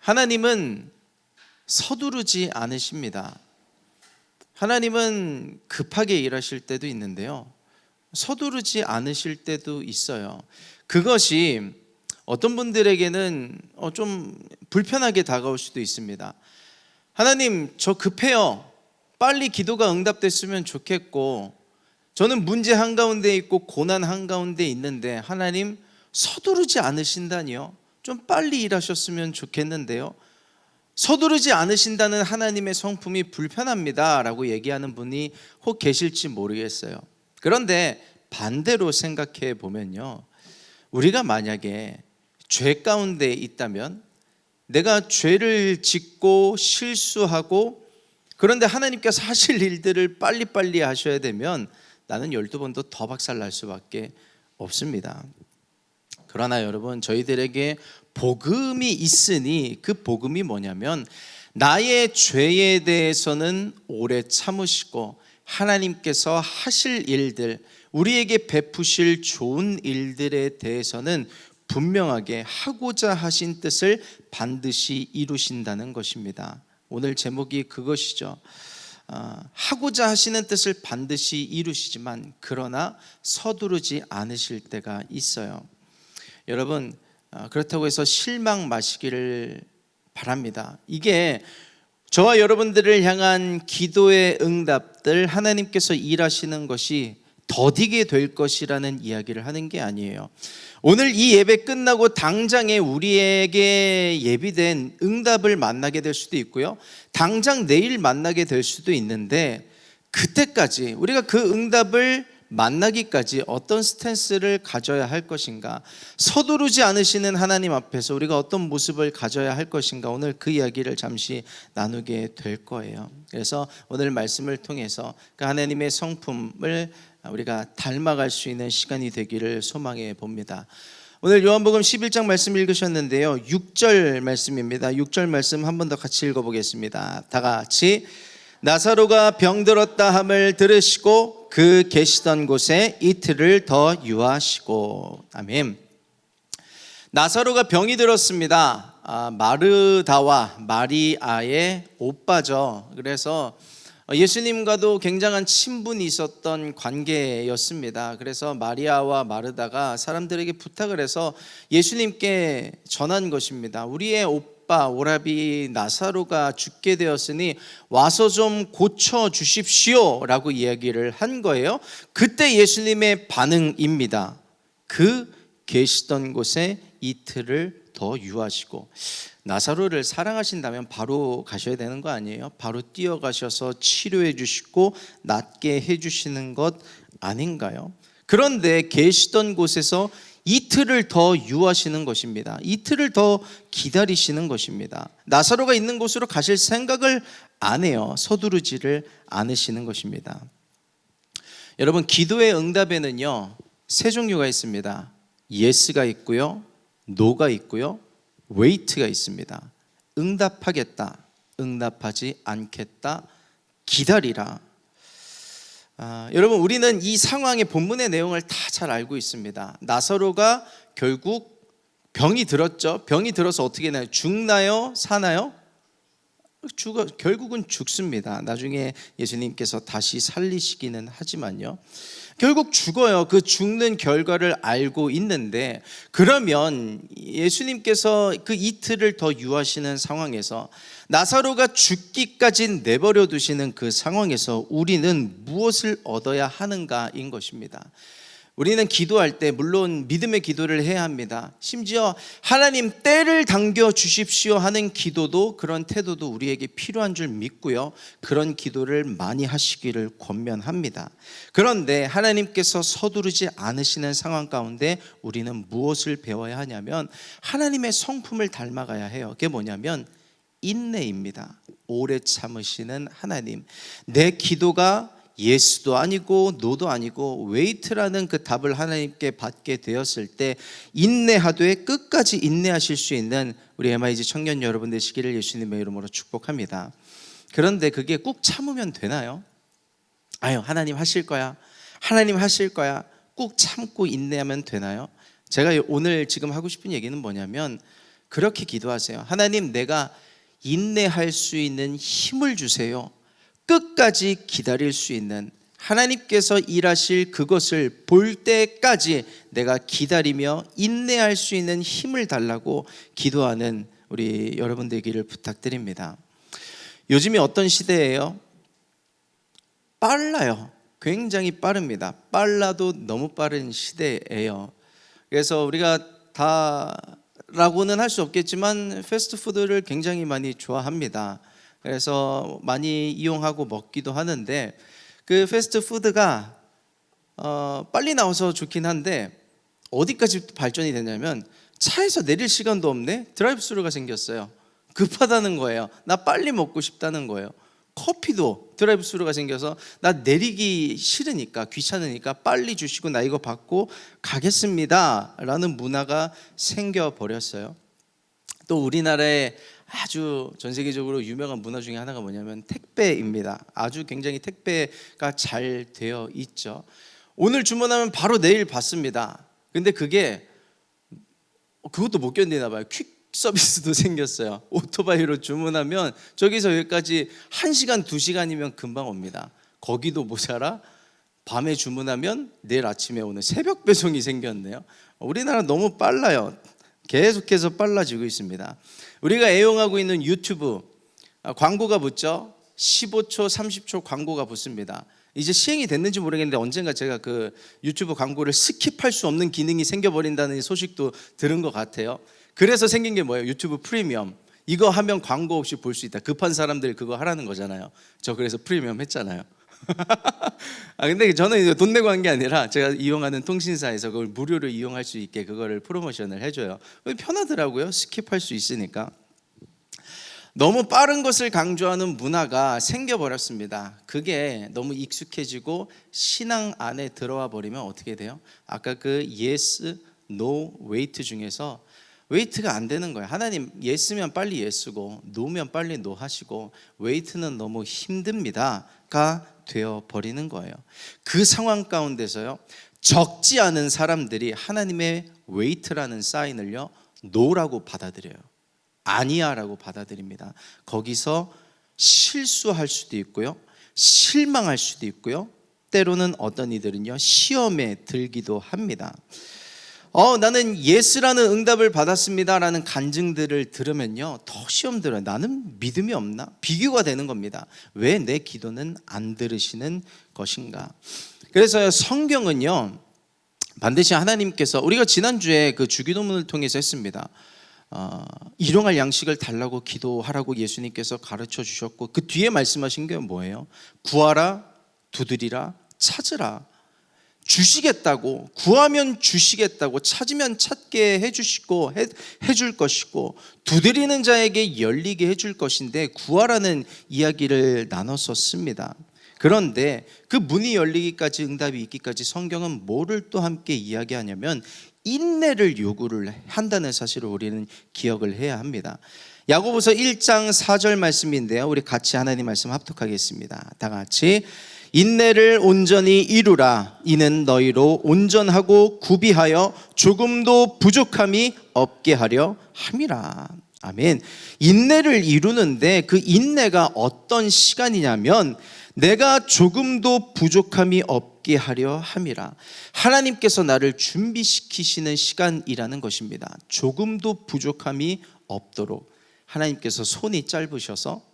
하나님은 서두르지 않으십니다. 하나님은 급하게 일하실 때도 있는데요, 서두르지 않으실 때도 있어요. 그것이 어떤 분들에게는 좀 불편하게 다가올 수도 있습니다. 하나님, 저 급해요. 빨리 기도가 응답됐으면 좋겠고, 저는 문제 한가운데 있고 고난 한가운데 있는데 하나님 서두르지 않으신다니요? 좀 빨리 일하셨으면 좋겠는데요. 서두르지 않으신다는 하나님의 성품이 불편합니다 라고 얘기하는 분이 혹 계실지 모르겠어요. 그런데 반대로 생각해 보면요, 우리가 만약에 죄 가운데 있다면, 내가 죄를 짓고 실수하고, 그런데 하나님께서 하실 일들을 빨리빨리 하셔야 되면 나는 12번도 더 박살날 수밖에 없습니다. 그러나 여러분, 저희들에게 복음이 있으니 그 복음이 뭐냐면, 나의 죄에 대해서는 오래 참으시고 하나님께서 하실 일들, 우리에게 베푸실 좋은 일들에 대해서는 분명하게 하고자 하신 뜻을 반드시 이루신다는 것입니다. 오늘 제목이 그것이죠. 하고자 하시는 뜻을 반드시 이루시지만 그러나 서두르지 않으실 때가 있어요. 여러분, 그렇다고 해서 실망 마시기를 바랍니다. 이게 저와 여러분들을 향한 기도의 응답들, 하나님께서 일하시는 것이 더디게 될 것이라는 이야기를 하는 게 아니에요. 오늘 이 예배 끝나고 당장에 우리에게 예비된 응답을 만나게 될 수도 있고요, 당장 내일 만나게 될 수도 있는데, 그때까지 우리가 그 응답을 만나기까지 어떤 스탠스를 가져야 할 것인가, 서두르지 않으시는 하나님 앞에서 우리가 어떤 모습을 가져야 할 것인가, 오늘 그 이야기를 잠시 나누게 될 거예요. 그래서 오늘 말씀을 통해서 그 하나님의 성품을 우리가 닮아갈 수 있는 시간이 되기를 소망해 봅니다. 오늘 요한복음 11장 말씀 읽으셨는데요, 6절 말씀입니다. 6절 말씀 한 번 더 같이 읽어보겠습니다. 다 같이. 나사로가 병들었다 함을 들으시고 그 계시던 곳에 이틀을 더 유하시고. 아멘. 나사로가 병이 들었습니다. 마르다와 마리아의 오빠죠. 그래서 예수님과도 굉장한 친분이 있었던 관계였습니다. 그래서 마리아와 마르다가 사람들에게 부탁을 해서 예수님께 전한 것입니다. 우리의 오빠 오라비 나사로가 죽게 되었으니 와서 좀 고쳐 주십시오 라고 이야기를 한 거예요. 그때 예수님의 반응입니다. 그 계시던 곳에 이틀을 더 유하시고. 나사로를 사랑하신다면 바로 가셔야 되는 거 아니에요? 바로 뛰어가셔서 치료해 주시고 낫게 해 주시는 것 아닌가요? 그런데 계시던 곳에서 이틀을 더 유하시는 것입니다. 이틀을 더 기다리시는 것입니다. 나사로가 있는 곳으로 가실 생각을 안 해요. 서두르지를 않으시는 것입니다. 여러분, 기도의 응답에는요, 세 종류가 있습니다. 예스가 있고요, 노가 있고요, 웨이트가 있습니다. 응답하겠다, 응답하지 않겠다, 기다리라. 여러분, 우리는 이 상황의 본문의 내용을 다 잘 알고 있습니다. 나사로가 결국 병이 들었죠. 병이 들어서 어떻게 되나요? 죽나요? 사나요? 결국은 죽습니다. 나중에 예수님께서 다시 살리시기는 하지만요, 결국 죽어요. 그 죽는 결과를 알고 있는데, 그러면 예수님께서 그 이틀을 더 유하시는 상황에서, 나사로가 죽기까지 내버려 두시는 그 상황에서 우리는 무엇을 얻어야 하는가인 것입니다. 우리는 기도할 때 물론 믿음의 기도를 해야 합니다. 심지어 하나님 때를 당겨 주십시오 하는 기도도, 그런 태도도 우리에게 필요한 줄 믿고요, 그런 기도를 많이 하시기를 권면합니다. 그런데 하나님께서 서두르지 않으시는 상황 가운데 우리는 무엇을 배워야 하냐면, 하나님의 성품을 닮아가야 해요. 그게 뭐냐면 인내입니다. 오래 참으시는 하나님. 내 기도가 예스도 아니고 노도 아니고 웨이트라는 그 답을 하나님께 받게 되었을 때 인내하되 끝까지 인내하실 수 있는 우리 MIG 청년 여러분 되시기를 예수님의 이름으로 축복합니다. 그런데 그게 꾹 참으면 되나요? 하나님 하실 거야, 하나님 하실 거야, 꾹 참고 인내하면 되나요? 제가 오늘 지금 하고 싶은 얘기는 뭐냐면, 그렇게 기도하세요. 하나님, 내가 인내할 수 있는 힘을 주세요. 끝까지 기다릴 수 있는, 하나님께서 일하실 그것을 볼 때까지 내가 기다리며 인내할 수 있는 힘을 달라고 기도하는 우리 여러분 되기를 부탁드립니다. 요즘이 어떤 시대예요? 빨라요. 굉장히 빠릅니다. 빨라도 너무 빠른 시대예요. 그래서 우리가 다라고는 할 수 없겠지만 패스트푸드를 굉장히 많이 좋아합니다. 그래서 많이 이용하고 먹기도 하는데, 그 패스트푸드가 빨리 나와서 좋긴 한데 어디까지 발전이 되냐면, 차에서 내릴 시간도 없네? 드라이브스루가 생겼어요. 급하다는 거예요. 나 빨리 먹고 싶다는 거예요. 커피도 드라이브스루가 생겨서 나 내리기 싫으니까, 귀찮으니까 빨리 주시고 나 이거 받고 가겠습니다 라는 문화가 생겨버렸어요. 또 우리나라에 아주 전 세계적으로 유명한 문화 중에 하나가 뭐냐면 택배입니다. 아주 굉장히 택배가 잘 되어 있죠. 오늘 주문하면 바로 내일 받습니다. 근데 그것도 못 견디나 봐요. 퀵 서비스도 생겼어요. 오토바이로 주문하면 저기서 여기까지 1시간 2시간이면 금방 옵니다. 거기도 모자라 밤에 주문하면 내일 아침에 오는 새벽 배송이 생겼네요. 우리나라 너무 빨라요. 계속해서 빨라지고 있습니다. 우리가 애용하고 있는 유튜브 광고가 붙죠. 15초 30초 광고가 붙습니다. 이제 시행이 됐는지 모르겠는데 언젠가 제가 그 유튜브 광고를 스킵할 수 없는 기능이 생겨버린다는 소식도 들은 것 같아요. 그래서 생긴 게 뭐예요? 유튜브 프리미엄. 이거 하면 광고 없이 볼 수 있다. 급한 사람들 그거 하라는 거잖아요. 저 그래서 프리미엄 했잖아요. 근데 저는 이제 돈 내고 한 게 아니라 제가 이용하는 통신사에서 그걸 무료로 이용할 수 있게 그거를 프로모션을 해줘요. 편하더라고요. 스킵할 수 있으니까. 너무 빠른 것을 강조하는 문화가 생겨버렸습니다. 그게 너무 익숙해지고 신앙 안에 들어와 버리면 어떻게 돼요? 아까 그 yes, no, wait 중에서 웨이트가 안 되는 거예요. 하나님, 예스면 빨리 예스고 노면 빨리 노 하시고 웨이트는 너무 힘듭니다가 되어 버리는 거예요. 그 상황 가운데서요, 적지 않은 사람들이 하나님의 웨이트라는 사인을요 노라고 받아들여요. 아니야라고 받아들입니다. 거기서 실수할 수도 있고요, 실망할 수도 있고요, 때로는 어떤 이들은요 시험에 들기도 합니다. 나는 예스라는 응답을 받았습니다라는 간증들을 들으면요 더 시험 들어요. 나는 믿음이 없나? 비교가 되는 겁니다. 왜 내 기도는 안 들으시는 것인가? 그래서 성경은요 반드시 하나님께서, 우리가 지난주에 그 주기도문을 통해서 했습니다. 일용할 양식을 달라고 기도하라고 예수님께서 가르쳐 주셨고, 그 뒤에 말씀하신 게 뭐예요? 구하라, 두드리라, 찾으라. 주시겠다고, 구하면 주시겠다고, 찾으면 찾게 해주시고 해줄 것이고, 두드리는 자에게 열리게 해줄 것인데 구하라는 이야기를 나눠서 씁니다. 그런데 그 문이 열리기까지, 응답이 있기까지 성경은 뭐를 또 함께 이야기하냐면 인내를 요구를 한다는 사실을 우리는 기억을 해야 합니다. 야고보서 1장 4절 말씀인데요, 우리 같이 하나님 말씀 합독하겠습니다. 다 같이. 인내를 온전히 이루라. 이는 너희로 온전하고 구비하여 조금도 부족함이 없게 하려 함이라. 아멘. 인내를 이루는데 그 인내가 어떤 시간이냐면 내가 조금도 부족함이 없게 하려 함이라. 하나님께서 나를 준비시키시는 시간이라는 것입니다. 조금도 부족함이 없도록 하나님께서 손이 짧으셔서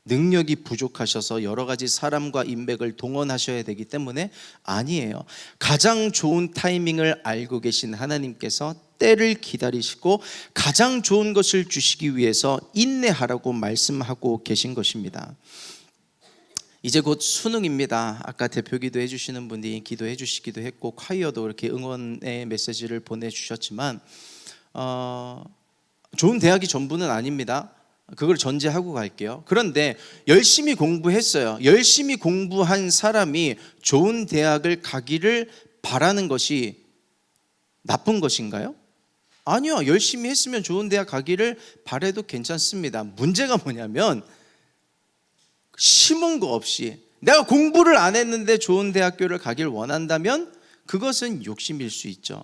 능력이 부족하셔서 여러 가지 사람과 인맥을 동원하셔야 되기 때문에 아니에요. 가장 좋은 타이밍을 알고 계신 하나님께서 때를 기다리시고 가장 좋은 것을 주시기 위해서 인내하라고 말씀하고 계신 것입니다. 이제 곧 수능입니다. 아까 대표 기도해 주시는 분이 기도해 주시기도 했고 콰이어도 이렇게 응원의 메시지를 보내주셨지만 좋은 대학이 전부는 아닙니다. 그걸 전제하고 갈게요. 그런데 열심히 공부했어요. 열심히 공부한 사람이 좋은 대학을 가기를 바라는 것이 나쁜 것인가요? 아니요. 열심히 했으면 좋은 대학 가기를 바라도 괜찮습니다. 문제가 뭐냐면 심은 거 없이 내가 공부를 안 했는데 좋은 대학교를 가길 원한다면 그것은 욕심일 수 있죠.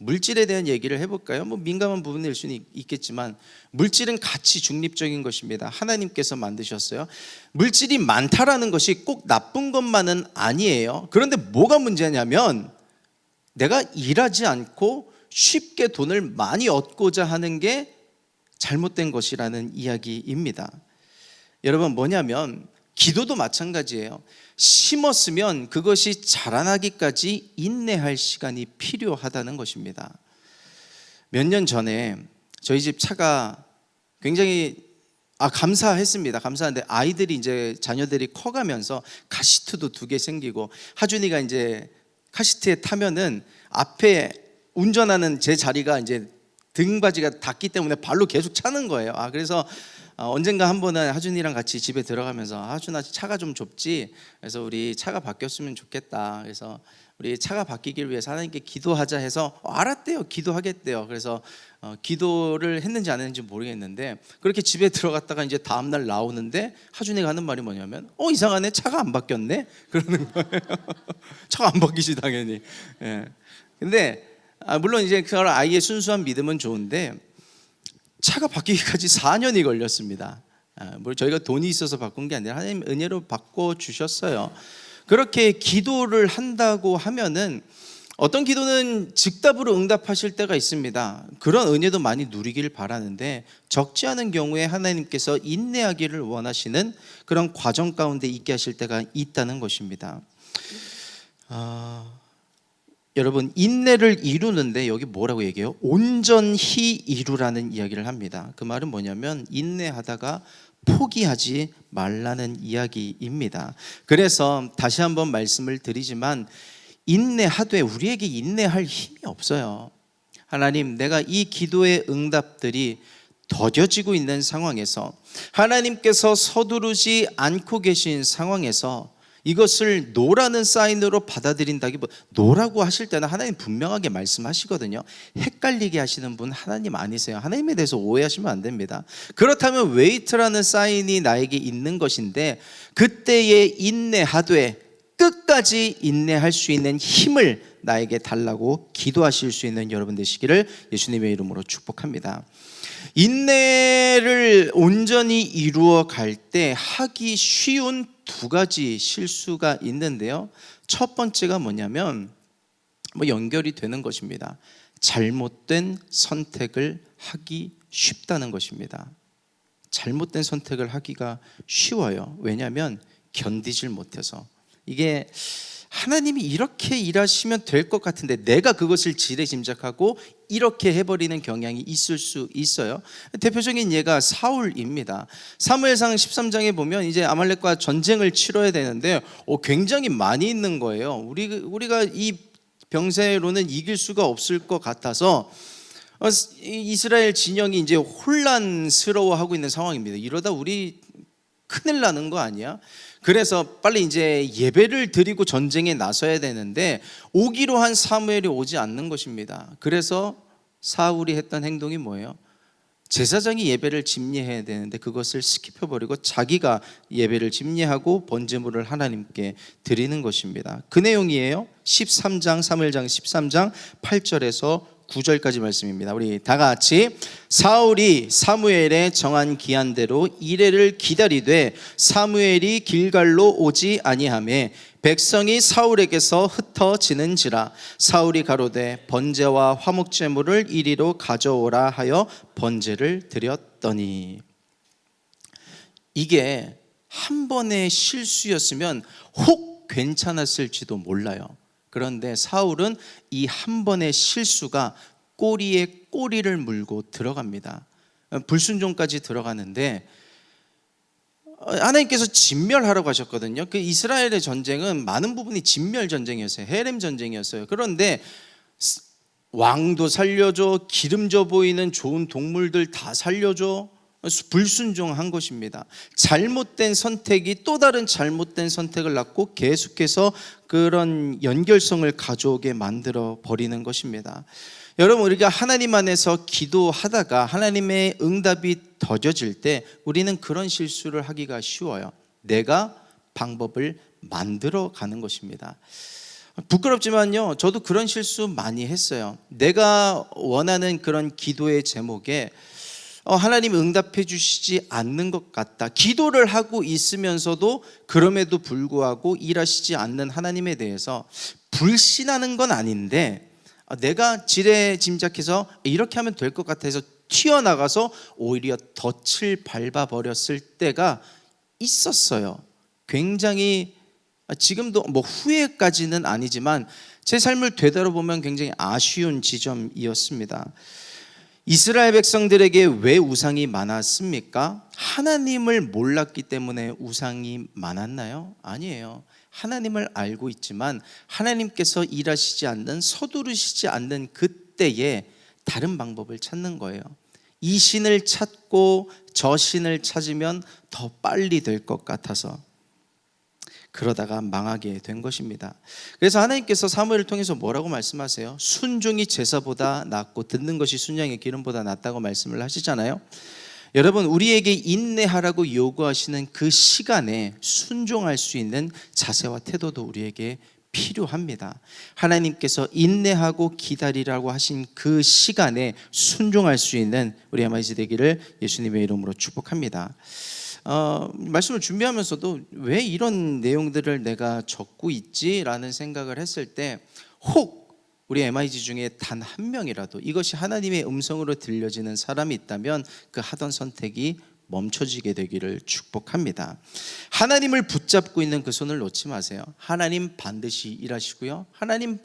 물질에 대한 얘기를 해볼까요? 뭐 민감한 부분일 수는 있겠지만 물질은 가치 중립적인 것입니다. 하나님께서 만드셨어요. 물질이 많다라는 것이 꼭 나쁜 것만은 아니에요. 그런데 뭐가 문제냐면 내가 일하지 않고 쉽게 돈을 많이 얻고자 하는 게 잘못된 것이라는 이야기입니다. 여러분, 뭐냐면 기도도 마찬가지예요. 심었으면 그것이 자라나기까지 인내할 시간이 필요하다는 것입니다. 몇 년 전에 저희 집 차가 굉장히 감사했습니다. 감사한데 아이들이 이제 자녀들이 커가면서 카시트도 2개 생기고 하준이가 이제 카시트에 타면은 앞에 운전하는 제 자리가 이제 등받이가 닿기 때문에 발로 계속 차는 거예요. 그래서 언젠가 한 번은 하준이랑 같이 집에 들어가면서 하준아, 차가 좀 좁지? 그래서 우리 차가 바뀌었으면 좋겠다. 그래서 우리 차가 바뀌길 위해서 하나님께 기도하자 해서 알았대요. 기도하겠대요. 그래서 기도를 했는지 안 했는지 모르겠는데 그렇게 집에 들어갔다가 이제 다음날 나오는데 하준이가 하는 말이 뭐냐면 이상하네, 차가 안 바뀌었네? 그러는 거예요. 차가 안 바뀌지 당연히. 예. 근데 물론 이제 그 아이의 순수한 믿음은 좋은데 차가 바뀌기까지 4년이 걸렸습니다. 물론 저희가 돈이 있어서 바꾼 게 아니라 하나님 은혜로 바꿔주셨어요. 그렇게 기도를 한다고 하면은 어떤 기도는 즉답으로 응답하실 때가 있습니다. 그런 은혜도 많이 누리길 바라는데 적지 않은 경우에 하나님께서 인내하기를 원하시는 그런 과정 가운데 있게 하실 때가 있다는 것입니다. 여러분, 인내를 이루는데 여기 뭐라고 얘기해요? 온전히 이루라는 이야기를 합니다. 그 말은 뭐냐면 인내하다가 포기하지 말라는 이야기입니다. 그래서 다시 한번 말씀을 드리지만 인내하되 우리에게 인내할 힘이 없어요. 하나님, 내가 이 기도의 응답들이 더뎌지고 있는 상황에서 하나님께서 서두르지 않고 계신 상황에서 이것을 노라는 사인으로 받아들인다기보다 노라고 하실 때는 하나님 분명하게 말씀하시거든요. 헷갈리게 하시는 분 하나님 아니세요. 하나님에 대해서 오해하시면 안 됩니다. 그렇다면 웨이트라는 사인이 나에게 있는 것인데 그때에 인내하되 끝까지 인내할 수 있는 힘을 나에게 달라고 기도하실 수 있는 여러분 되시기를 예수님의 이름으로 축복합니다. 인내를 온전히 이루어 갈 때 하기 쉬운 2가지 실수가 있는데요. 첫 번째가 뭐냐면 연결이 되는 것입니다. 잘못된 선택을 하기 쉽다는 것입니다. 잘못된 선택을 하기가 쉬워요. 왜냐하면 견디질 못해서. 이게 하나님이 이렇게 일하시면 될 것 같은데 내가 그것을 지레짐작하고 이렇게 해버리는 경향이 있을 수 있어요. 대표적인 예가 사울입니다. 사무엘상 13장에 보면 이제 아말렉과 전쟁을 치러야 되는데 굉장히 많이 있는 거예요. 우리가 이 병세로는 이길 수가 없을 것 같아서 이스라엘 진영이 이제 혼란스러워하고 있는 상황입니다. 이러다 우리 큰일 나는 거 아니야? 그래서 빨리 이제 예배를 드리고 전쟁에 나서야 되는데 오기로 한 사무엘이 오지 않는 것입니다. 그래서 사울이 했던 행동이 뭐예요? 제사장이 예배를 집례해야 되는데 그것을 스킵해버리고 자기가 예배를 집례하고 번제물을 하나님께 드리는 것입니다. 그 내용이에요. 13장 사무엘장 13장 8절에서 9절까지 말씀입니다. 우리 다 같이 사울이 사무엘의 정한 기한대로 이레를 기다리되 사무엘이 길갈로 오지 아니하매 백성이 사울에게서 흩어지는지라 사울이 가로되 번제와 화목제물을 이리로 가져오라 하여 번제를 드렸더니 이게 한 번의 실수였으면 혹 괜찮았을지도 몰라요. 그런데 사울은 이 한 번의 실수가 꼬리에 꼬리를 물고 들어갑니다. 불순종까지 들어가는데 하나님께서 진멸하라고 하셨거든요. 그 이스라엘의 전쟁은 많은 부분이 진멸 전쟁이었어요. 헤렘 전쟁이었어요. 그런데 왕도 살려줘, 기름져 보이는 좋은 동물들 다 살려줘, 불순종한 것입니다. 잘못된 선택이 또 다른 잘못된 선택을 낳고 계속해서 그런 연결성을 가져오게 만들어 버리는 것입니다. 여러분, 우리가 하나님 안에서 기도하다가 하나님의 응답이 더뎌질 때 우리는 그런 실수를 하기가 쉬워요. 내가 방법을 만들어 가는 것입니다. 부끄럽지만요, 저도 그런 실수 많이 했어요. 내가 원하는 그런 기도의 제목에 하나님 응답해 주시지 않는 것 같다, 기도를 하고 있으면서도 그럼에도 불구하고 일하시지 않는 하나님에 대해서 불신하는 건 아닌데, 내가 지레짐작해서 이렇게 하면 될 것 같아서 튀어나가서 오히려 덫을 밟아버렸을 때가 있었어요. 굉장히, 지금도 뭐 후회까지는 아니지만 제 삶을 되돌아보면 굉장히 아쉬운 지점이었습니다. 이스라엘 백성들에게 왜 우상이 많았습니까? 하나님을 몰랐기 때문에 우상이 많았나요? 아니에요. 하나님을 알고 있지만 하나님께서 일하시지 않는, 서두르시지 않는 그때에 다른 방법을 찾는 거예요. 이 신을 찾고 저 신을 찾으면 더 빨리 될 것 같아서 그러다가 망하게 된 것입니다. 그래서 하나님께서 사무엘을 통해서 뭐라고 말씀하세요? 순종이 제사보다 낫고 듣는 것이 순양의 기름보다 낫다고 말씀을 하시잖아요. 여러분, 우리에게 인내하라고 요구하시는 그 시간에 순종할 수 있는 자세와 태도도 우리에게 필요합니다. 하나님께서 인내하고 기다리라고 하신 그 시간에 순종할 수 있는 우리 아마이지 되기를 예수님의 이름으로 축복합니다. 말씀을 준비하면서도 왜 이런 내용들을 내가 적고 있지라는 생각을 했을 때, 혹 우리 MIG 중에 단 한 명이라도 이것이 하나님의 음성으로 들려지는 사람이 있다면 그 하던 선택이 멈춰지게 되기를 축복합니다. 하나님을 붙잡고 있는 그 손을 놓지 마세요. 하나님 반드시 일하시고요, 하나님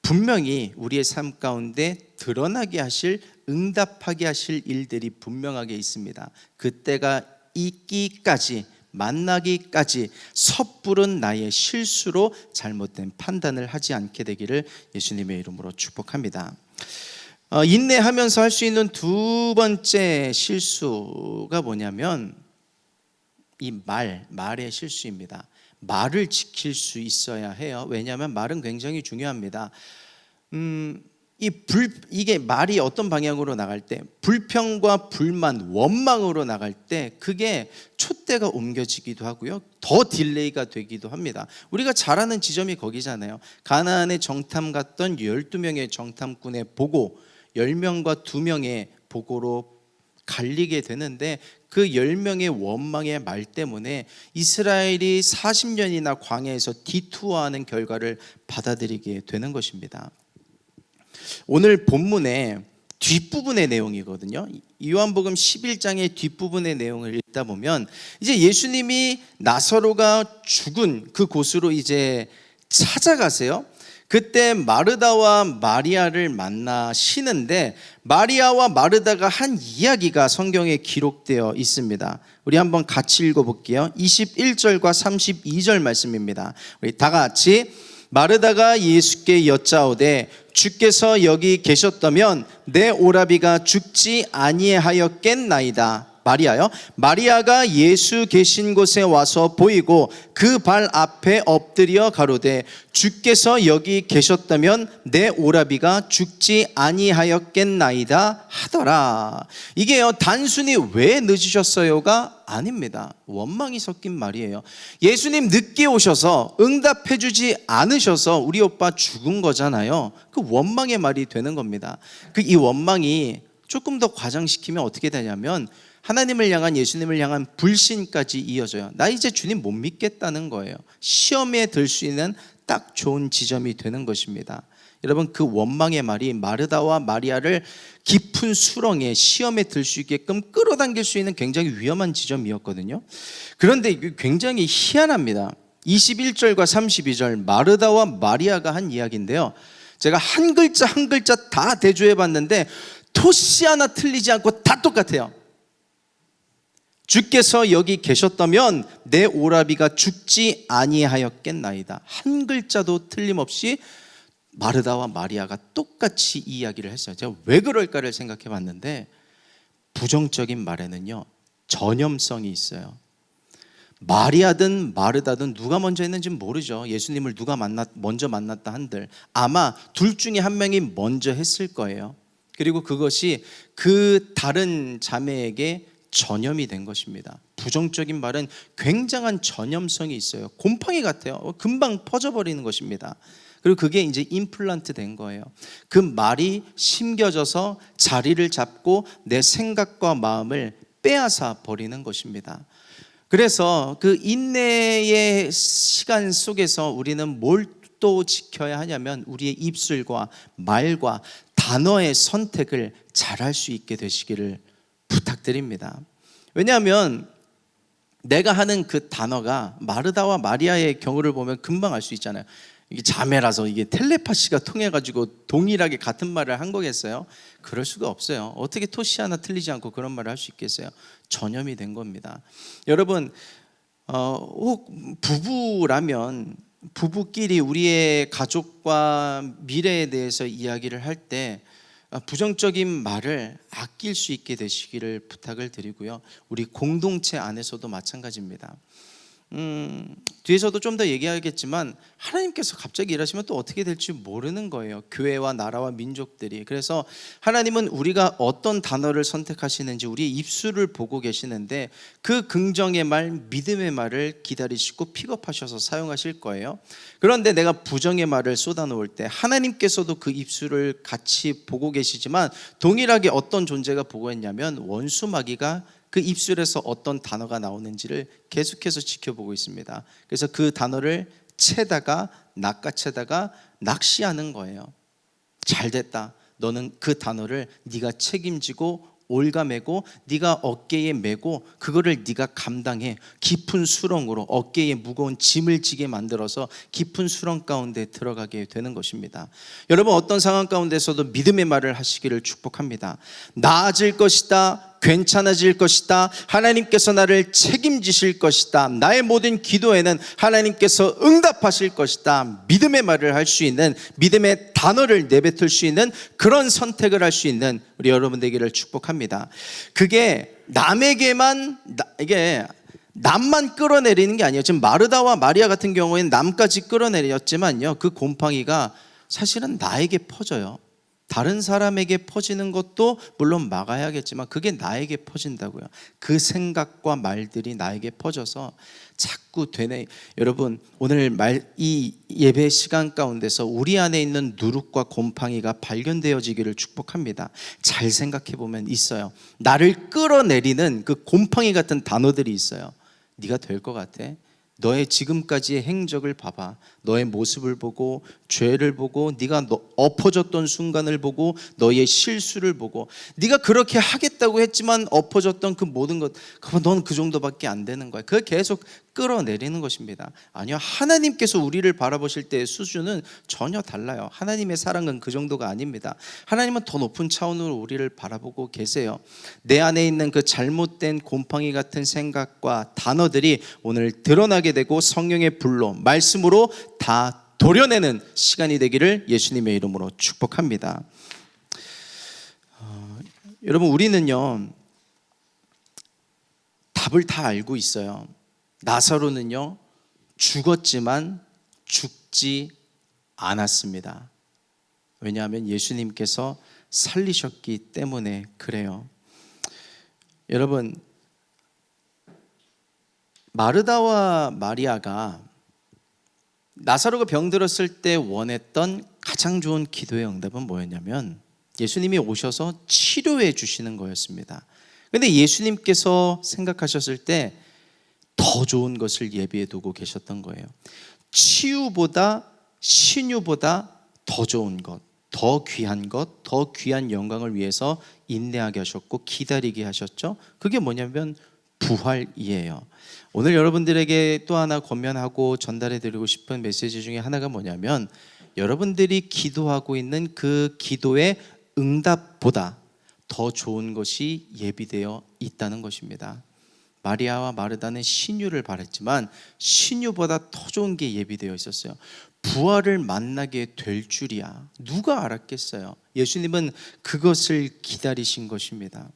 분명히 우리의 삶 가운데 드러나게 하실, 응답하게 하실 일들이 분명하게 있습니다. 그때가 있기까지, 만나기까지 섣부른 나의 실수로 잘못된 판단을 하지 않게 되기를 예수님의 이름으로 축복합니다. 인내하면서 할 수 있는 두 번째 실수가 뭐냐면 이 말의 실수입니다. 말을 지킬 수 있어야 해요. 왜냐하면 말은 굉장히 중요합니다. 이게 말이 어떤 방향으로 나갈 때, 불평과 불만, 원망으로 나갈 때 그게 촛대가 옮겨지기도 하고요, 더 딜레이가 되기도 합니다. 우리가 잘 아는 지점이 거기잖아요. 가나안에 정탐 갔던 12명의 정탐꾼의 보고 10명과 2명의 보고로 갈리게 되는데, 그 10명의 원망의 말 때문에 이스라엘이 40년이나 광야에서 디투어하는 결과를 받아들이게 되는 것입니다. 오늘 본문의 뒷부분의 내용이거든요. 요한복음 11장의 뒷부분의 내용을 읽다 보면 이제 예수님이 나사로가 죽은 그 곳으로 이제 찾아가세요. 그때 마르다와 마리아를 만나시는데, 마리아와 마르다가 한 이야기가 성경에 기록되어 있습니다. 우리 한번 같이 읽어볼게요. 21절과 32절 말씀입니다. 우리 다 같이. 마르다가 예수께 여짜오되 주께서 여기 계셨다면 내 오라비가 죽지 아니하였겠나이다. 마리아요. 마리아가 예수 계신 곳에 와서 보이고 그 발 앞에 엎드려 가로되 주께서 여기 계셨다면 내 오라비가 죽지 아니하였겠나이다 하더라. 이게요, 단순히 왜 늦으셨어요가 아닙니다. 원망이 섞인 말이에요. 예수님 늦게 오셔서 응답해 주지 않으셔서 우리 오빠 죽은 거잖아요. 그 원망의 말이 되는 겁니다. 이 원망이 조금 더 과장시키면 어떻게 되냐면 하나님을 향한, 예수님을 향한 불신까지 이어져요. 나 이제 주님 못 믿겠다는 거예요. 시험에 들 수 있는 딱 좋은 지점이 되는 것입니다. 여러분, 그 원망의 말이 마르다와 마리아를 깊은 수렁에, 시험에 들 수 있게끔 끌어당길 수 있는 굉장히 위험한 지점이었거든요. 그런데 굉장히 희한합니다. 21절과 32절 마르다와 마리아가 한 이야기인데요, 제가 한 글자 한 글자 다 대조해 봤는데 토시 하나 틀리지 않고 다 똑같아요. 주께서 여기 계셨다면 내 오라비가 죽지 아니하였겠나이다. 한 글자도 틀림없이 마르다와 마리아가 똑같이 이야기를 했어요. 제가 왜 그럴까를 생각해 봤는데, 부정적인 말에는요 전염성이 있어요. 마리아든 마르다든 누가 먼저 했는지는 모르죠. 예수님을 누가 먼저 만났다 한들 아마 둘 중에 한 명이 먼저 했을 거예요. 그리고 그것이 그 다른 자매에게 전염이 된 것입니다. 부정적인 말은 굉장한 전염성이 있어요. 곰팡이 같아요. 금방 퍼져버리는 것입니다. 그리고 그게 이제 임플란트 된 거예요. 그 말이 심겨져서 자리를 잡고 내 생각과 마음을 빼앗아 버리는 것입니다. 그래서 그 인내의 시간 속에서 우리는 뭘 또 지켜야 하냐면 우리의 입술과 말과 단어의 선택을 잘할 수 있게 되시기를 부탁드립니다. 왜냐하면 내가 하는 그 단어가 마르다와 마리아의 경우를 보면 금방 알 수 있잖아요. 이게 자매라서 이게 텔레파시가 통해가지고 동일하게 같은 말을 한 거겠어요? 그럴 수가 없어요. 어떻게 토시 하나 틀리지 않고 그런 말을 할 수 있겠어요? 전염이 된 겁니다. 여러분, 혹 부부라면 부부끼리 우리의 가족과 미래에 대해서 이야기를 할 때 부정적인 말을 아낄 수 있게 되시기를 부탁을 드리고요. 우리 공동체 안에서도 마찬가지입니다. 뒤에서도 좀 더 얘기하겠지만 하나님께서 갑자기 일하시면 또 어떻게 될지 모르는 거예요. 교회와 나라와 민족들이. 그래서 하나님은 우리가 어떤 단어를 선택하시는지 우리의 입술을 보고 계시는데 그 긍정의 말, 믿음의 말을 기다리시고 픽업하셔서 사용하실 거예요. 그런데 내가 부정의 말을 쏟아놓을 때 하나님께서도 그 입술을 같이 보고 계시지만 동일하게 어떤 존재가 보고 있냐면 원수 마귀가 그 입술에서 어떤 단어가 나오는지를 계속해서 지켜보고 있습니다. 그래서 그 단어를 채다가 낚아채다가 낚시하는 거예요. 잘됐다. 너는 그 단어를 네가 책임지고 올가매고 네가 어깨에 메고 그거를 네가 감당해. 깊은 수렁으로 어깨에 무거운 짐을 지게 만들어서 깊은 수렁 가운데 들어가게 되는 것입니다. 여러분, 어떤 상황 가운데서도 믿음의 말을 하시기를 축복합니다. 나아질 것이다. 괜찮아질 것이다. 하나님께서 나를 책임지실 것이다. 나의 모든 기도에는 하나님께서 응답하실 것이다. 믿음의 말을 할 수 있는, 믿음의 단어를 내뱉을 수 있는 그런 선택을 할 수 있는 우리 여러분 되기를 축복합니다. 그게 남에게만, 이게 남만 끌어내리는 게 아니에요. 지금 마르다와 마리아 같은 경우에는 남까지 끌어내렸지만요, 그 곰팡이가 사실은 나에게 퍼져요. 다른 사람에게 퍼지는 것도 물론 막아야겠지만 그게 나에게 퍼진다고요. 그 생각과 말들이 나에게 퍼져서 자꾸 되네. 여러분, 오늘 이 예배 시간 가운데서 우리 안에 있는 누룩과 곰팡이가 발견되어지기를 축복합니다. 잘 생각해 보면 있어요. 나를 끌어내리는 그 곰팡이 같은 단어들이 있어요. 네가 될 것 같아? 너의 지금까지의 행적을 봐봐. 너의 모습을 보고 죄를 보고 네가 엎어졌던 순간을 보고 너의 실수를 보고 네가 그렇게 하겠다고 했지만 엎어졌던 그 모든 것, 넌 그 정도밖에 안 되는 거야. 그걸 계속 끌어내리는 것입니다. 아니요, 하나님께서 우리를 바라보실 때의 수준은 전혀 달라요. 하나님의 사랑은 그 정도가 아닙니다. 하나님은 더 높은 차원으로 우리를 바라보고 계세요. 내 안에 있는 그 잘못된 곰팡이 같은 생각과 단어들이 오늘 드러나게 되고 성령의 불로, 말씀으로 다 도려내는 시간이 되기를 예수님의 이름으로 축복합니다. 여러분, 우리는요 답을 다 알고 있어요. 나사로는요 죽었지만 죽지 않았습니다. 왜냐하면 예수님께서 살리셨기 때문에 그래요. 여러분, 마르다와 마리아가 나사로가 병들었을 때 원했던 가장 좋은 기도의 응답은 뭐였냐면 예수님이 오셔서 치료해 주시는 거였습니다. 그런데 예수님께서 생각하셨을 때 더 좋은 것을 예비해 두고 계셨던 거예요. 치유보다, 신유보다 더 좋은 것, 더 귀한 것, 더 귀한 영광을 위해서 인내하게 하셨고 기다리게 하셨죠. 그게 뭐냐면 부활이에요. 오늘 여러분들에게 또 하나 권면하고 전달해 드리고 싶은 메시지 중에 하나가 뭐냐면 여러분들이 기도하고 있는 그 기도의 응답보다 더 좋은 것이 예비되어 있다는 것입니다. 마리아와 마르다는 신유를 바랬지만 신유보다 더 좋은 게 예비되어 있었어요. 부활을 만나게 될 줄이야. 누가 알았겠어요? 예수님은 그것을 기다리신 것입니다.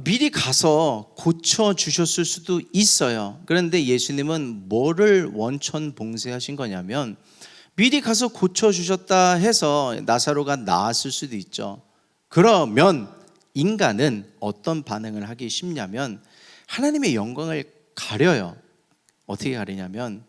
미리 가서 고쳐주셨을 수도 있어요. 그런데 예수님은 뭐를 원천봉쇄하신 거냐면 미리 가서 고쳐주셨다 해서 나사로가 나았을 수도 있죠. 그러면 인간은 어떤 반응을 하기 쉽냐면 하나님의 영광을 가려요. 어떻게 가리냐면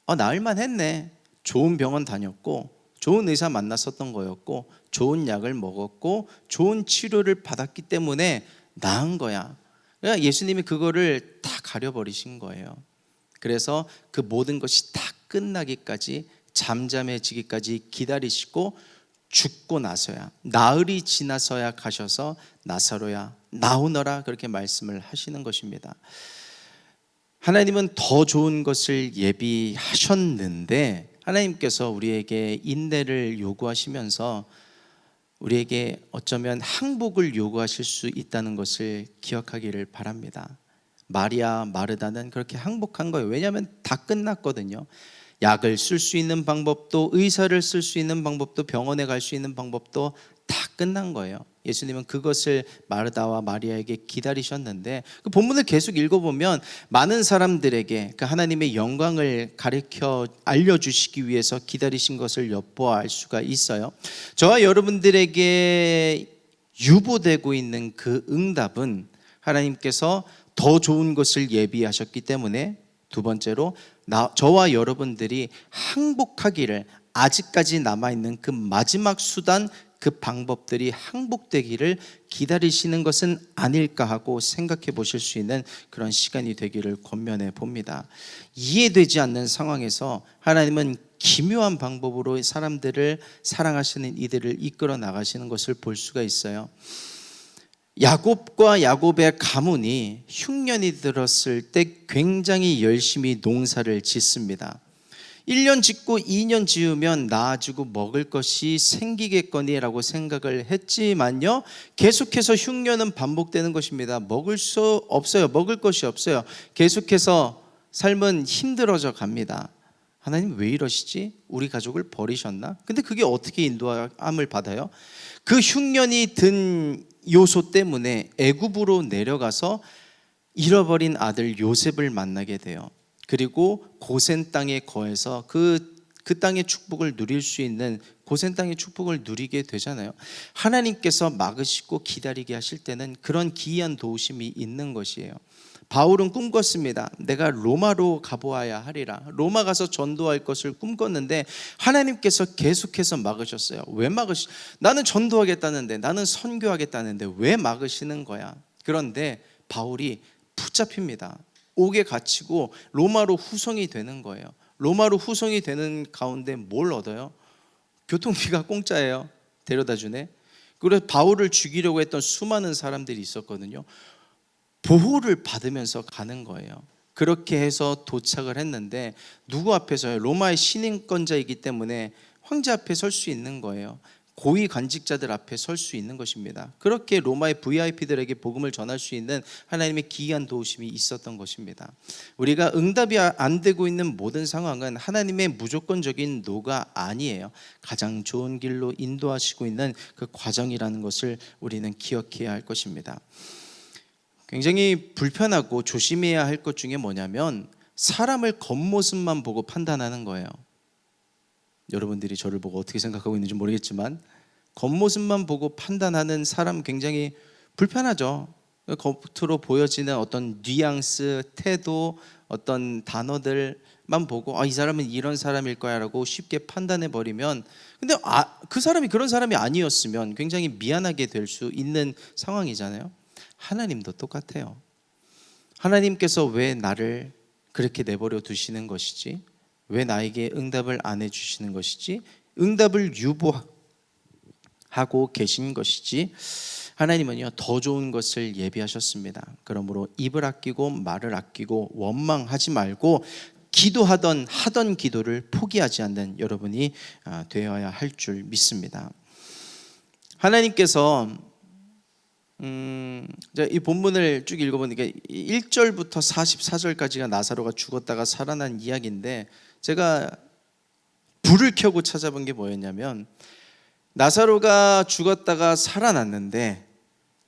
나을만 했네, 좋은 병원 다녔고 좋은 의사 만났었던 거였고 좋은 약을 먹었고 좋은 치료를 받았기 때문에 나은 거야. 그러니까 예수님이 그거를 다 가려버리신 거예요. 그래서 그 모든 것이 다 끝나기까지, 잠잠해지기까지 기다리시고 죽고 나서야, 나흘이 지나서야 가셔서 나사로야 나오너라, 그렇게 말씀을 하시는 것입니다. 하나님은 더 좋은 것을 예비하셨는데 하나님께서 우리에게 인내를 요구하시면서 우리에게 어쩌면 항복을 요구하실 수 있다는 것을 기억하기를 바랍니다. 마리아, 마르다는 그렇게 항복한 거예요. 왜냐하면 다 끝났거든요. 약을 쓸 수 있는 방법도, 의사를 쓸 수 있는 방법도, 병원에 갈 수 있는 방법도 다 끝난 거예요. 예수님은 그것을 마르다와 마리아에게 기다리셨는데, 그 본문을 계속 읽어보면 많은 사람들에게 그 하나님의 영광을 가르쳐 알려주시기 위해서 기다리신 것을 엿보아 알 수가 있어요. 저와 여러분들에게 유보되고 있는 그 응답은 하나님께서 더 좋은 것을 예비하셨기 때문에, 두 번째로 저와 여러분들이 항복하기를, 아직까지 남아있는 그 마지막 수단, 그 방법들이 항복되기를 기다리시는 것은 아닐까 하고 생각해 보실 수 있는 그런 시간이 되기를 권면해 봅니다. 이해되지 않는 상황에서 하나님은 기묘한 방법으로 사람들을, 사랑하시는 이들을 이끌어 나가시는 것을 볼 수가 있어요. 야곱과 야곱의 가문이 흉년이 들었을 때 굉장히 열심히 농사를 짓습니다. 1년 짓고 2년 지으면 나아지고 먹을 것이 생기겠거니라고 생각을 했지만요, 계속해서 흉년은 반복되는 것입니다. 먹을 수 없어요. 먹을 것이 없어요. 계속해서 삶은 힘들어져 갑니다. 하나님 왜 이러시지? 우리 가족을 버리셨나? 근데 그게 어떻게 인도함을 받아요? 그 흉년이 든 요소 때문에 애굽으로 내려가서 잃어버린 아들 요셉을 만나게 돼요. 그리고 고센 땅에 거해서 그 땅의 축복을 누릴 수 있는, 고센 땅의 축복을 누리게 되잖아요. 하나님께서 막으시고 기다리게 하실 때는 그런 기이한 도우심이 있는 것이에요. 바울은 꿈꿨습니다. 내가 로마로 가보아야 하리라. 로마 가서 전도할 것을 꿈꿨는데 하나님께서 계속해서 막으셨어요. 왜 나는 전도하겠다는데, 나는 선교하겠다는데 왜 막으시는 거야? 그런데 바울이 붙잡힙니다. 옥에 갇히고 로마로 후송이 되는 거예요. 로마로 후송이 되는 가운데 뭘 얻어요? 교통비가 공짜예요. 데려다 주네. 그래서 바울을 죽이려고 했던 수많은 사람들이 있었거든요. 보호를 받으면서 가는 거예요. 그렇게 해서 도착을 했는데 누구 앞에서요? 로마의 신인권자이기 때문에 황제 앞에 설 수 있는 거예요. 고위 관직자들 앞에 설 수 있는 것입니다. 그렇게 로마의 VIP들에게 복음을 전할 수 있는 하나님의 기이한 도우심이 있었던 것입니다. 우리가 응답이 안 되고 있는 모든 상황은 하나님의 무조건적인 노가 아니에요. 가장 좋은 길로 인도하시고 있는 그 과정이라는 것을 우리는 기억해야 할 것입니다. 굉장히 불편하고 조심해야 할 것 중에 뭐냐면 사람을 겉모습만 보고 판단하는 거예요. 여러분들이 저를 보고 어떻게 생각하고 있는지 모르겠지만 겉모습만 보고 판단하는 사람 굉장히 불편하죠. 겉으로 보여지는 어떤 뉘앙스, 태도, 어떤 단어들만 보고 이 사람은 이런 사람일 거야 라고 쉽게 판단해 버리면, 근데 그 사람이 그런 사람이 아니었으면 굉장히 미안하게 될 수 있는 상황이잖아요. 하나님도 똑같아요. 하나님께서 왜 나를 그렇게 내버려 두시는 것이지? 왜 나에게 응답을 안 해주시는 것이지? 응답을 유보하고 계신 것이지? 하나님은요, 더 좋은 것을 예비하셨습니다. 그러므로 입을 아끼고 말을 아끼고 원망하지 말고 하던 기도를 포기하지 않는 여러분이 되어야 할 줄 믿습니다. 하나님께서 이 본문을 쭉 읽어보니까 1절부터 44절까지가 나사로가 죽었다가 살아난 이야기인데, 제가 불을 켜고 찾아본 게 뭐였냐면 나사로가 죽었다가 살아났는데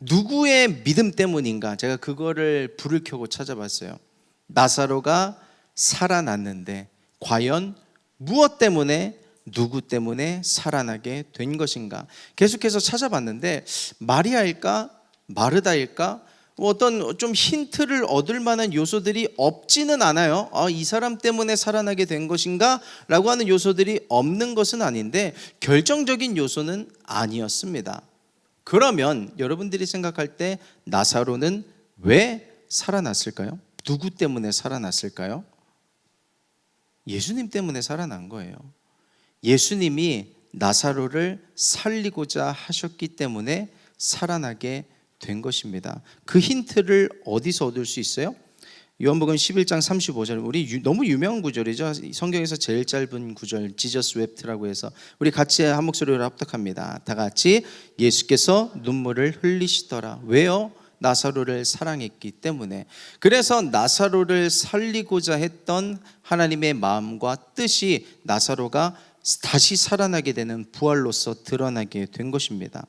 누구의 믿음 때문인가, 제가 그거를 불을 켜고 찾아봤어요. 나사로가 살아났는데 과연 무엇 때문에, 누구 때문에 살아나게 된 것인가? 계속해서 찾아봤는데 마리아일까? 마르다일까? 어떤 좀 힌트를 얻을 만한 요소들이 없지는 않아요. 이 사람 때문에 살아나게 된 것인가? 라고 하는 요소들이 없는 것은 아닌데 결정적인 요소는 아니었습니다. 그러면 여러분들이 생각할 때 나사로는 왜 살아났을까요? 누구 때문에 살아났을까요? 예수님 때문에 살아난 거예요. 예수님이 나사로를 살리고자 하셨기 때문에 살아나게 된 것입니다. 그 힌트를 어디서 얻을 수 있어요? 요한복음 11장 35절, 우리 너무 유명한 구절이죠. 성경에서 제일 짧은 구절, 지저스 웹트라고 해서 우리 같이 한 목소리로 합독합니다. 다 같이. 예수께서 눈물을 흘리시더라. 왜요? 나사로를 사랑했기 때문에. 그래서 나사로를 살리고자 했던 하나님의 마음과 뜻이 나사로가 다시 살아나게 되는 부활로서 드러나게 된 것입니다.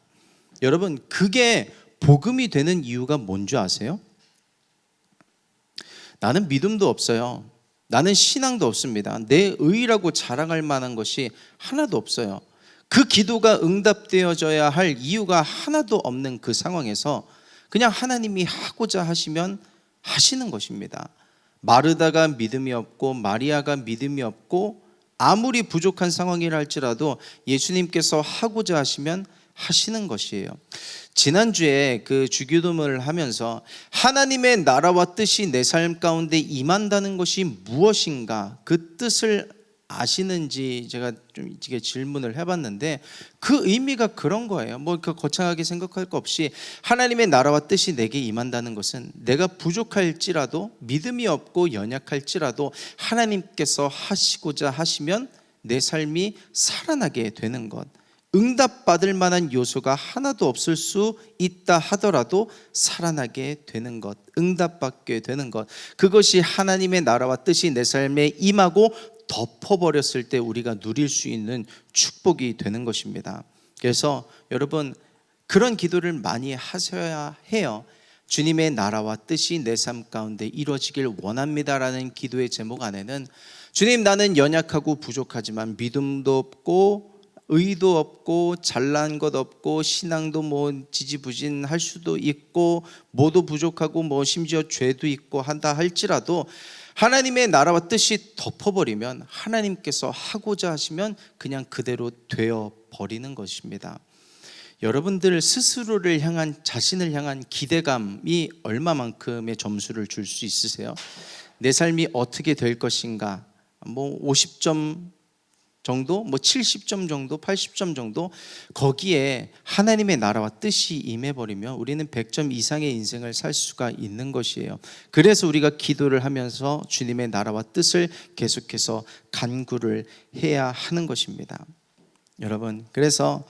여러분, 그게 복음이 되는 이유가 뭔지 아세요? 나는 믿음도 없어요. 나는 신앙도 없습니다. 내 의라고 자랑할 만한 것이 하나도 없어요. 그 기도가 응답되어져야 할 이유가 하나도 없는 그 상황에서 그냥 하나님이 하고자 하시면 하시는 것입니다. 마르다가 믿음이 없고 마리아가 믿음이 없고 아무리 부족한 상황이라 할지라도 예수님께서 하고자 하시면 하시는 것이에요. 지난주에 그 주기도문을 하면서 하나님의 나라와 뜻이 내 삶 가운데 임한다는 것이 무엇인가, 그 뜻을 아시는지 제가 좀 이게 질문을 해봤는데 그 의미가 그런 거예요. 뭐 그 거창하게 생각할 거 없이 하나님의 나라와 뜻이 내게 임한다는 것은 내가 부족할지라도, 믿음이 없고 연약할지라도 하나님께서 하시고자 하시면 내 삶이 살아나게 되는 것, 응답받을 만한 요소가 하나도 없을 수 있다 하더라도 살아나게 되는 것, 응답받게 되는 것, 그것이 하나님의 나라와 뜻이 내 삶에 임하고 덮어버렸을 때 우리가 누릴 수 있는 축복이 되는 것입니다. 그래서 여러분, 그런 기도를 많이 하셔야 해요. 주님의 나라와 뜻이 내 삶 가운데 이루어지길 원합니다라는 기도의 제목 안에는, 주님, 나는 연약하고 부족하지만 믿음도 없고 의도 없고 잘난 것 없고 신앙도 뭐 지지부진할 수도 있고 뭐도 부족하고 뭐 심지어 죄도 있고 한다 할지라도 하나님의 나라와 뜻이 덮어버리면 하나님께서 하고자 하시면 그냥 그대로 되어 버리는 것입니다. 여러분들 스스로를 향한, 자신을 향한 기대감이 얼마만큼의 점수를 줄 수 있으세요? 내 삶이 어떻게 될 것인가, 뭐 50점 정도, 뭐 70점 정도, 80점 정도, 거기에 하나님의 나라와 뜻이 임해버리면 우리는 100점 이상의 인생을 살 수가 있는 것이에요. 그래서 우리가 기도를 하면서 주님의 나라와 뜻을 계속해서 간구를 해야 하는 것입니다. 여러분, 그래서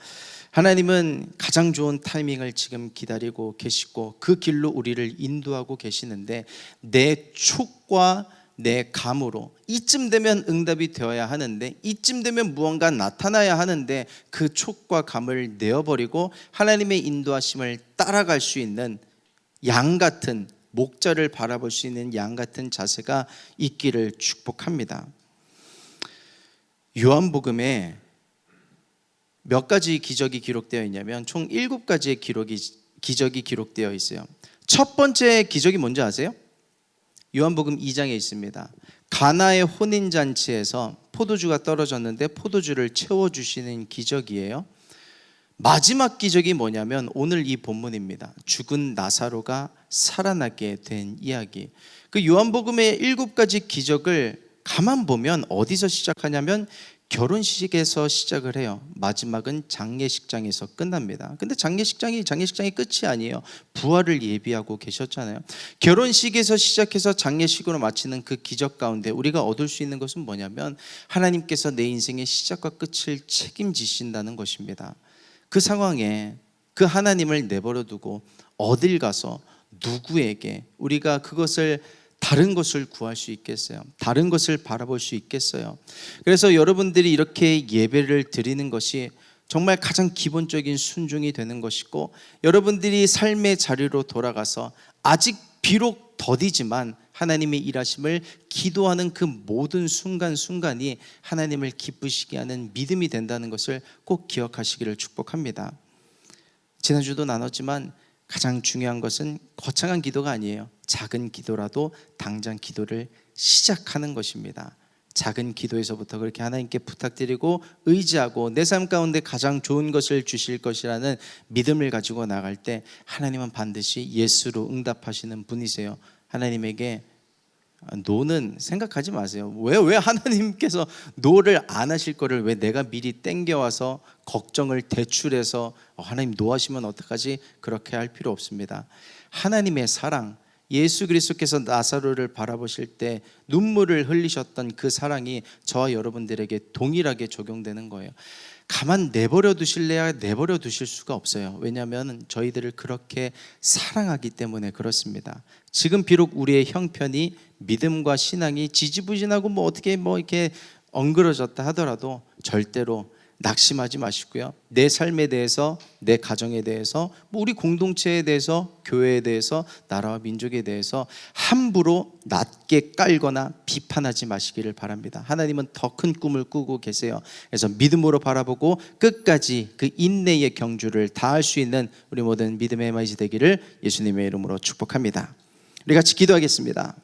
하나님은 가장 좋은 타이밍을 지금 기다리고 계시고 그 길로 우리를 인도하고 계시는데, 내 촉과 내 감으로 이쯤 되면 응답이 되어야 하는데, 이쯤 되면 무언가 나타나야 하는데 그 촉과 감을 내어버리고 하나님의 인도하심을 따라갈 수 있는 양 같은, 목자를 바라볼 수 있는 양 같은 자세가 있기를 축복합니다. 요한복음에 몇 가지 기적이 기록되어 있냐면 총 7가지의 기적이 기록되어 있어요. 첫 번째 기적이 뭔지 아세요? 요한복음 2장에 있습니다. 가나의 혼인잔치에서 포도주가 떨어졌는데 포도주를 채워주시는 기적이에요. 마지막 기적이 뭐냐면 오늘 이 본문입니다. 죽은 나사로가 살아나게 된 이야기. 그 요한복음의 7가지 기적을 가만 보면 어디서 시작하냐면 결혼식에서 시작을 해요. 마지막은 장례식장에서 끝납니다. 근데 장례식장이 끝이 아니에요. 부활을 예비하고 계셨잖아요. 결혼식에서 시작해서 장례식으로 마치는 그 기적 가운데 우리가 얻을 수 있는 것은 뭐냐면 하나님께서 내 인생의 시작과 끝을 책임지신다는 것입니다. 그 상황에 그 하나님을 내버려 두고 어딜 가서 누구에게 우리가 그것을, 다른 것을 구할 수 있겠어요? 다른 것을 바라볼 수 있겠어요? 그래서 여러분들이 이렇게 예배를 드리는 것이 정말 가장 기본적인 순종이 되는 것이고, 여러분들이 삶의 자리로 돌아가서 아직 비록 더디지만 하나님의 일하심을 기도하는 그 모든 순간순간이 하나님을 기쁘시게 하는 믿음이 된다는 것을 꼭 기억하시기를 축복합니다. 지난주도 나눴지만 가장 중요한 것은 거창한 기도가 아니에요. 작은 기도라도 당장 기도를 시작하는 것입니다. 작은 기도에서부터 그렇게 하나님께 부탁드리고 의지하고 내 삶 가운데 가장 좋은 것을 주실 것이라는 믿음을 가지고 나갈 때 하나님은 반드시 예수로 응답하시는 분이세요. 하나님에게 노는 생각하지 마세요. 왜 하나님께서 노를 안 하실 거를 왜 내가 미리 땡겨와서 걱정을 대출해서 하나님 노하시면 어떡하지? 그렇게 할 필요 없습니다. 하나님의 사랑, 예수 그리스도께서 나사로를 바라보실 때 눈물을 흘리셨던 그 사랑이 저와 여러분들에게 동일하게 적용되는 거예요. 가만 내버려 두실래야 내버려 두실 수가 없어요. 왜냐하면 저희들을 그렇게 사랑하기 때문에 그렇습니다. 지금 비록 우리의 형편이 믿음과 신앙이 지지부진하고 어떻게 이렇게 엉그러졌다 하더라도 절대로 낙심하지 마시고요. 내 삶에 대해서, 내 가정에 대해서, 우리 공동체에 대해서, 교회에 대해서, 나라와 민족에 대해서 함부로 낮게 깔거나 비판하지 마시기를 바랍니다. 하나님은 더 큰 꿈을 꾸고 계세요. 그래서 믿음으로 바라보고 끝까지 그 인내의 경주를 다할 수 있는 우리 모든 믿음의 마이지 되기를 예수님의 이름으로 축복합니다. 우리 같이 기도하겠습니다.